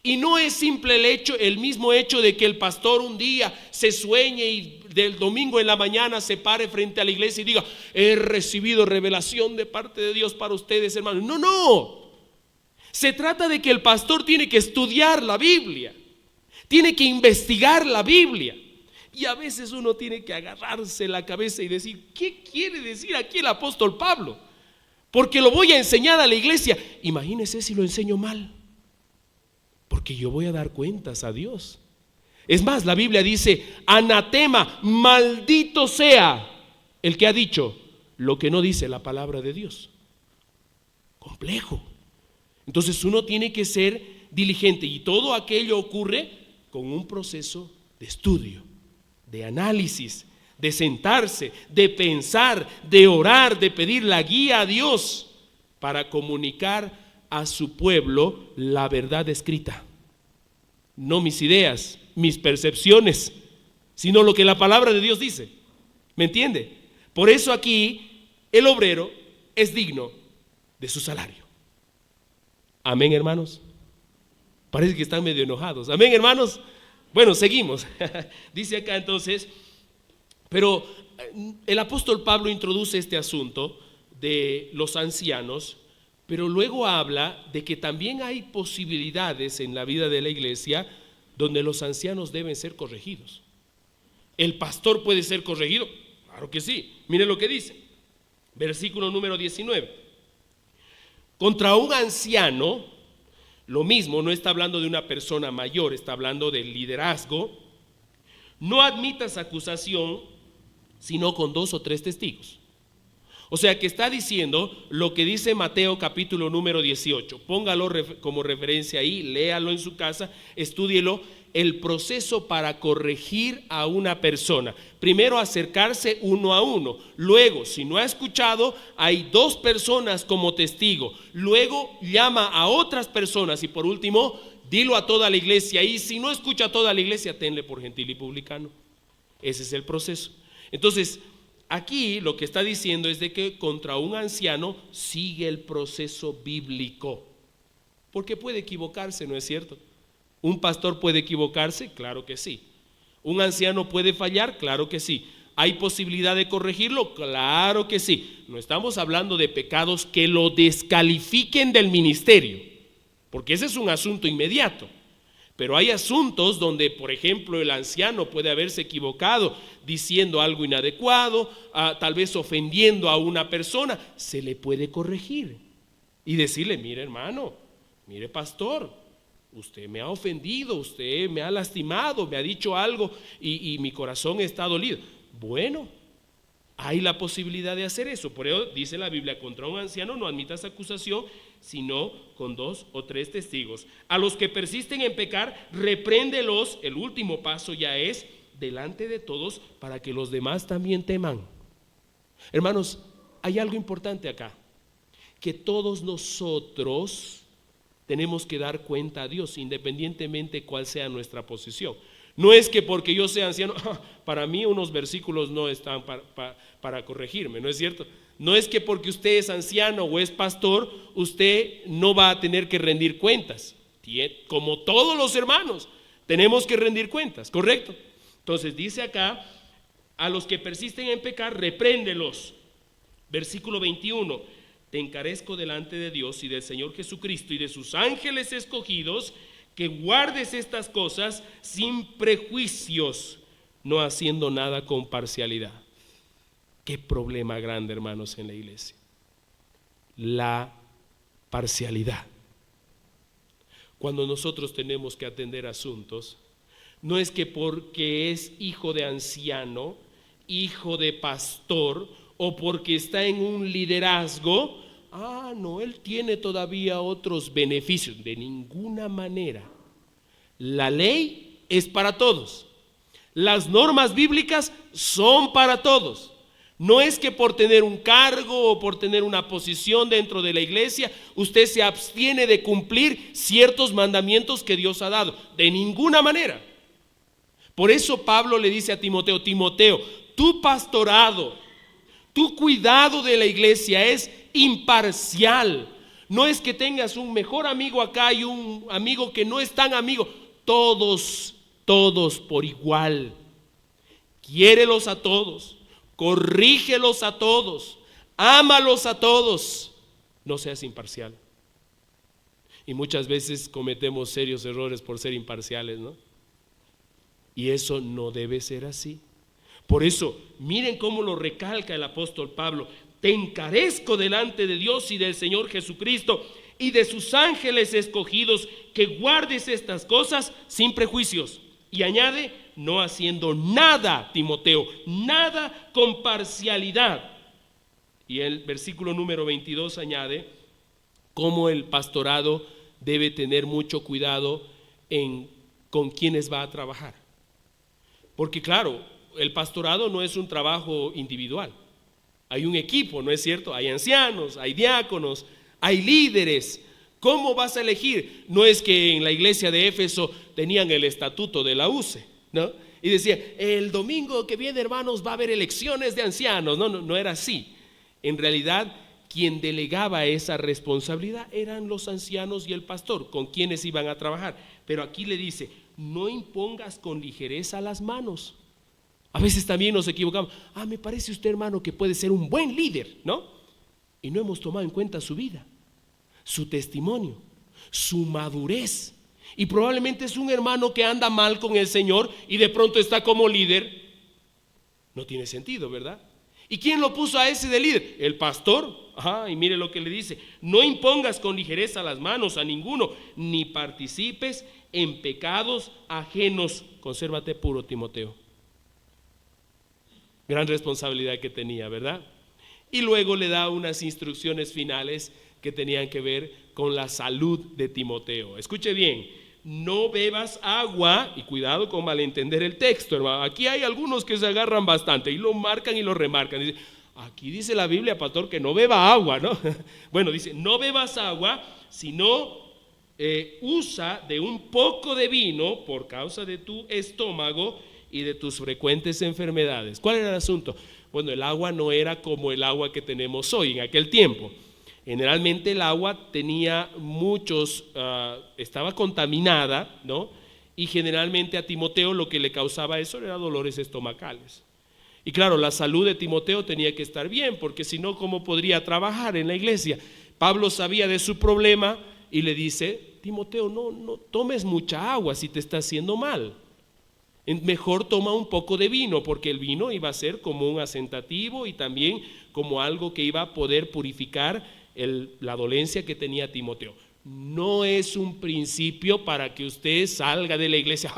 Y no es simple el mismo hecho de que el pastor un día se sueñe y del domingo en la mañana se pare frente a la iglesia y diga: he recibido revelación de parte de Dios para ustedes, hermanos. No. Se trata de que el pastor tiene que estudiar la Biblia, tiene que investigar la Biblia. Y a veces uno tiene que agarrarse la cabeza y decir: ¿qué quiere decir aquí el apóstol Pablo? Porque lo voy a enseñar a la iglesia. Imagínese si lo enseño mal, porque yo voy a dar cuentas a Dios. Es más, la Biblia dice: anatema, maldito sea el que ha dicho lo que no dice la palabra de Dios. Complejo. Entonces uno tiene que ser diligente, y todo aquello ocurre con un proceso de estudio, de análisis, de sentarse, de pensar, de orar, de pedir la guía a Dios para comunicar a su pueblo la verdad escrita. No mis ideas, mis percepciones, sino lo que la palabra de Dios dice. ¿Me entiende? Por eso aquí el obrero es digno de su salario. Amén, hermanos. Parece que están medio enojados. Amén, hermanos. Bueno, seguimos. Dice acá entonces, pero el apóstol Pablo introduce este asunto de los ancianos, pero luego habla de que también hay posibilidades en la vida de la iglesia donde los ancianos deben ser corregidos. ¿El pastor puede ser corregido? Claro que sí. Mire lo que dice, versículo número 19. Contra un anciano, lo mismo, no está hablando de una persona mayor, está hablando del liderazgo. No admitas acusación sino con 2 o 3 testigos. O sea que está diciendo lo que dice Mateo capítulo número 18. Póngalo como referencia ahí, léalo en su casa, estúdielo. El proceso para corregir a una persona: primero acercarse uno a uno, luego si no ha escuchado hay 2 personas como testigo, luego llama a otras personas y por último dilo a toda la iglesia, y si no escucha a toda la iglesia tenle por gentil y publicano. Ese es el proceso. Entonces aquí lo que está diciendo es de que contra un anciano sigue el proceso bíblico, porque puede equivocarse, ¿no es cierto? ¿Un pastor puede equivocarse? Claro que sí. ¿Un anciano puede fallar? Claro que sí. ¿Hay posibilidad de corregirlo? Claro que sí. No estamos hablando de pecados que lo descalifiquen del ministerio, porque ese es un asunto inmediato. Pero hay asuntos donde, por ejemplo, el anciano puede haberse equivocado diciendo algo inadecuado, tal vez ofendiendo a una persona. Se le puede corregir y decirle: mire, hermano, mire, pastor, usted me ha ofendido, usted me ha lastimado, me ha dicho algo y mi corazón está dolido. Bueno, hay la posibilidad de hacer eso. Por eso dice la Biblia: contra un anciano no admitas acusación sino con 2 o 3 testigos. A los que persisten en pecar, repréndelos. El último paso ya es delante de todos, para que los demás también teman. Hermanos, hay algo importante acá, que todos nosotros tenemos que dar cuenta a Dios, independientemente cuál sea nuestra posición. No es que porque yo sea anciano, para mí unos versículos no están para corregirme, ¿no es cierto? No es que porque usted es anciano o es pastor, usted no va a tener que rendir cuentas. Como todos los hermanos, tenemos que rendir cuentas, ¿correcto? Entonces dice acá: a los que persisten en pecar, repréndelos. Versículo 21. Te encarezco delante de Dios y del Señor Jesucristo y de sus ángeles escogidos, que guardes estas cosas sin prejuicios, no haciendo nada con parcialidad. Qué problema grande, hermanos, en la iglesia: la parcialidad. Cuando nosotros tenemos que atender asuntos, no es que porque es hijo de anciano, hijo de pastor, o porque está en un liderazgo, no, él tiene todavía otros beneficios. De ninguna manera. La ley es para todos. Las normas bíblicas son para todos. No es que por tener un cargo o por tener una posición dentro de la iglesia, usted se abstiene de cumplir ciertos mandamientos que Dios ha dado. De ninguna manera. Por eso Pablo le dice a Timoteo: Timoteo, tu pastorado, tu cuidado de la iglesia es imparcial. No es que tengas un mejor amigo acá y un amigo que no es tan amigo. Todos por igual. Quiérelos a todos, corrígelos a todos, ámalos a todos. No seas imparcial. Y muchas veces cometemos serios errores por ser imparciales, ¿no? Y eso no debe ser así. Por eso, miren cómo lo recalca el apóstol Pablo: te encarezco delante de Dios y del Señor Jesucristo y de sus ángeles escogidos, que guardes estas cosas sin prejuicios. Y añade: no haciendo nada, Timoteo, nada con parcialidad. Y el versículo número 22 añade cómo el pastorado debe tener mucho cuidado con quienes va a trabajar. Porque claro, el pastorado no es un trabajo individual. Hay un equipo, ¿no es cierto? Hay ancianos, hay diáconos, hay líderes. ¿Cómo vas a elegir? No es que en la iglesia de Éfeso tenían el estatuto de la UCE, ¿no? Y decía, el domingo que viene, hermanos, va a haber elecciones de ancianos. No era así. En realidad, quien delegaba esa responsabilidad eran los ancianos y el pastor, con quienes iban a trabajar. Pero aquí le dice: no impongas con ligereza las manos. A veces también nos equivocamos. Me parece usted, hermano, que puede ser un buen líder, ¿no? Y no hemos tomado en cuenta su vida, su testimonio, su madurez. Y probablemente es un hermano que anda mal con el Señor y de pronto está como líder. No tiene sentido, ¿verdad? ¿Y quién lo puso a ese de líder? El pastor. Y mire lo que le dice: no impongas con ligereza las manos a ninguno, ni participes en pecados ajenos. Consérvate puro, Timoteo. Gran responsabilidad que tenía, ¿verdad? Y luego le da unas instrucciones finales que tenían que ver con la salud de Timoteo. Escuche bien: no bebas agua, y cuidado con malentender el texto, hermano. Aquí hay algunos que se agarran bastante y lo marcan y lo remarcan. Dice, aquí dice la Biblia, pastor, que no beba agua, ¿no? Bueno, dice: no bebas agua, sino usa de un poco de vino por causa de tu estómago y de tus frecuentes enfermedades. ¿Cuál era el asunto? Bueno, el agua no era como el agua que tenemos hoy en aquel tiempo. Generalmente el agua tenía estaba contaminada, ¿no? Y generalmente a Timoteo lo que le causaba eso era dolores estomacales. Y claro, la salud de Timoteo tenía que estar bien, porque si no, ¿cómo podría trabajar en la iglesia? Pablo sabía de su problema y le dice: Timoteo, no tomes mucha agua si te está haciendo mal. Mejor toma un poco de vino, porque el vino iba a ser como un asentativo y también como algo que iba a poder purificar la dolencia que tenía Timoteo. No es un principio para que usted salga de la iglesia: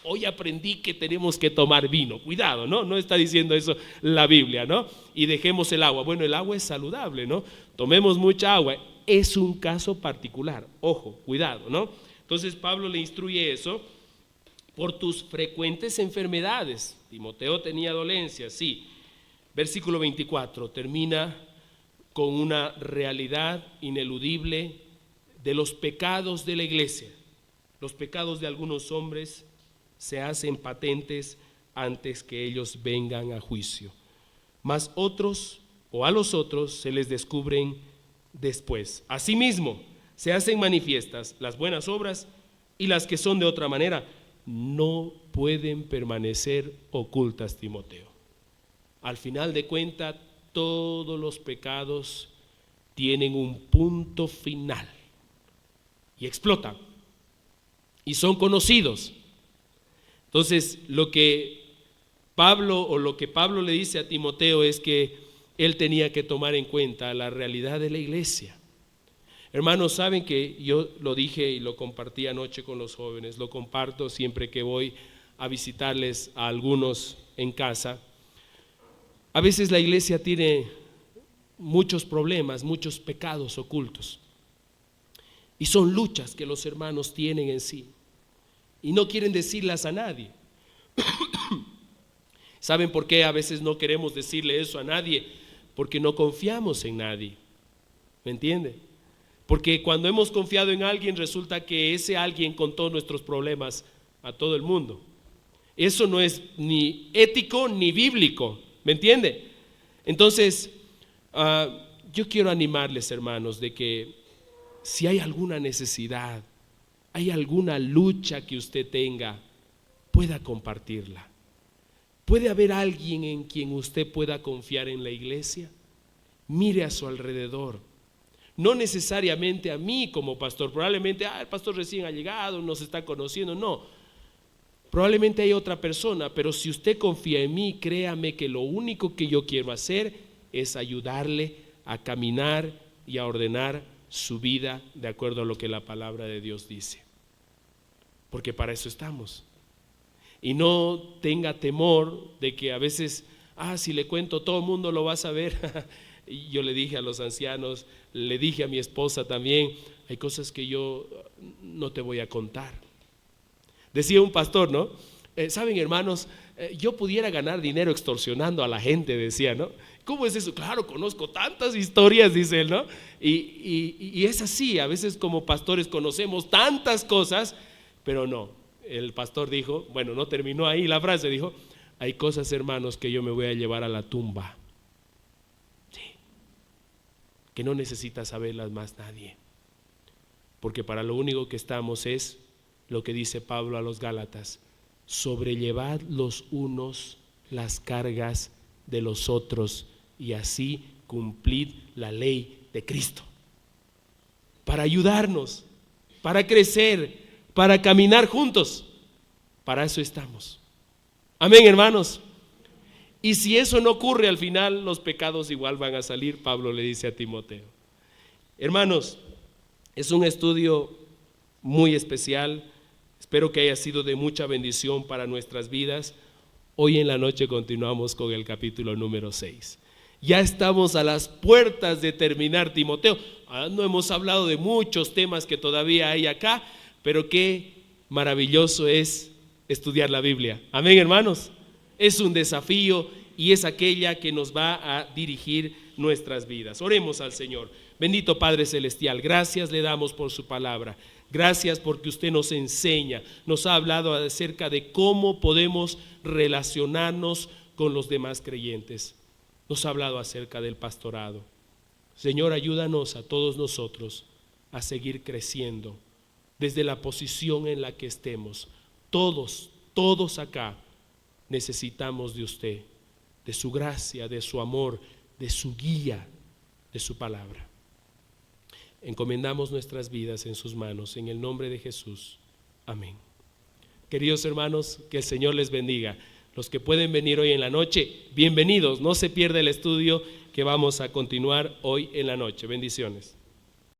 hoy aprendí que tenemos que tomar vino. Cuidado, no está diciendo eso la Biblia, ¿no? Y dejemos el agua. Bueno, el agua es saludable, ¿no? Tomemos mucha agua. Es un caso particular, ojo, cuidado, ¿no? Entonces Pablo le instruye eso. Por tus frecuentes enfermedades. Timoteo tenía dolencias, sí. Versículo 24 termina con una realidad ineludible de los pecados de la iglesia. Los pecados de algunos hombres se hacen patentes antes que ellos vengan a juicio, mas otros, o a los otros, se les descubren después. Asimismo, se hacen manifiestas las buenas obras, y las que son de otra manera no pueden permanecer ocultas, Timoteo. Al final de cuentas, todos los pecados tienen un punto final y explotan y son conocidos. Entonces, lo que Pablo le dice a Timoteo es que él tenía que tomar en cuenta la realidad de la iglesia. Hermanos, saben que yo lo dije y lo compartí anoche con los jóvenes, lo comparto siempre que voy a visitarles a algunos en casa. A veces la iglesia tiene muchos problemas, muchos pecados ocultos, y son luchas que los hermanos tienen en sí y no quieren decirlas a nadie. ¿Saben por qué a veces no queremos decirle eso a nadie? Porque no confiamos en nadie, ¿me entiende? Porque cuando hemos confiado en alguien, resulta que ese alguien contó nuestros problemas a todo el mundo. Eso no es ni ético ni bíblico, ¿me entiende? Entonces, yo quiero animarles, hermanos, de que Si hay alguna necesidad, hay alguna lucha que usted tenga, pueda compartirla. ¿Puede haber alguien en quien usted pueda confiar en la iglesia? Mire a su alrededor. No necesariamente a mí como pastor, probablemente el pastor recién ha llegado, nos está conociendo, no. Probablemente hay otra persona, pero si usted confía en mí, créame que lo único que yo quiero hacer es ayudarle a caminar y a ordenar su vida de acuerdo a lo que la palabra de Dios dice. Porque para eso estamos. Y no tenga temor de que a veces, si le cuento todo el mundo lo va a saber. Y yo le dije a los ancianos, le dije a mi esposa también, hay cosas que yo no te voy a contar. Decía un pastor, ¿no? Saben, hermanos, yo pudiera ganar dinero extorsionando a la gente, decía, ¿no? ¿Cómo es eso? Claro, conozco tantas historias, dice él, ¿no? Y es así, a veces como pastores conocemos tantas cosas, pero no. El pastor dijo, bueno, no terminó ahí la frase, dijo, hay cosas, hermanos, que yo me voy a llevar a la tumba. Sí. Que no necesita saberlas más nadie. Porque para lo único que estamos es lo que dice Pablo a los Gálatas: sobrellevad los unos las cargas de los otros y así cumplid la ley de Cristo. Para ayudarnos, para crecer, para caminar juntos. Para eso estamos. Amén, hermanos. Y si eso no ocurre, al final los pecados igual van a salir. Pablo le dice a Timoteo. Hermanos, es un estudio muy especial. Espero que haya sido de mucha bendición para nuestras vidas. Hoy en la noche continuamos con el capítulo número 6. Ya estamos a las puertas de terminar Timoteo. No hemos hablado de muchos temas que todavía hay acá, pero qué maravilloso es estudiar la Biblia. Amén, hermanos. Es un desafío y es aquella que nos va a dirigir nuestras vidas. Oremos al Señor. Bendito Padre Celestial, gracias le damos por su palabra. Gracias porque usted nos enseña, nos ha hablado acerca de cómo podemos relacionarnos con los demás creyentes. Nos ha hablado acerca del pastorado. Señor, ayúdanos a todos nosotros a seguir creciendo desde la posición en la que estemos. Todos acá necesitamos de usted, de su gracia, de su amor, de su guía, de su palabra. Encomendamos nuestras vidas en sus manos, en el nombre de Jesús. Amén. Queridos hermanos, que el Señor les bendiga. Los que pueden venir hoy en la noche, bienvenidos. No se pierda el estudio que vamos a continuar hoy en la noche. Bendiciones.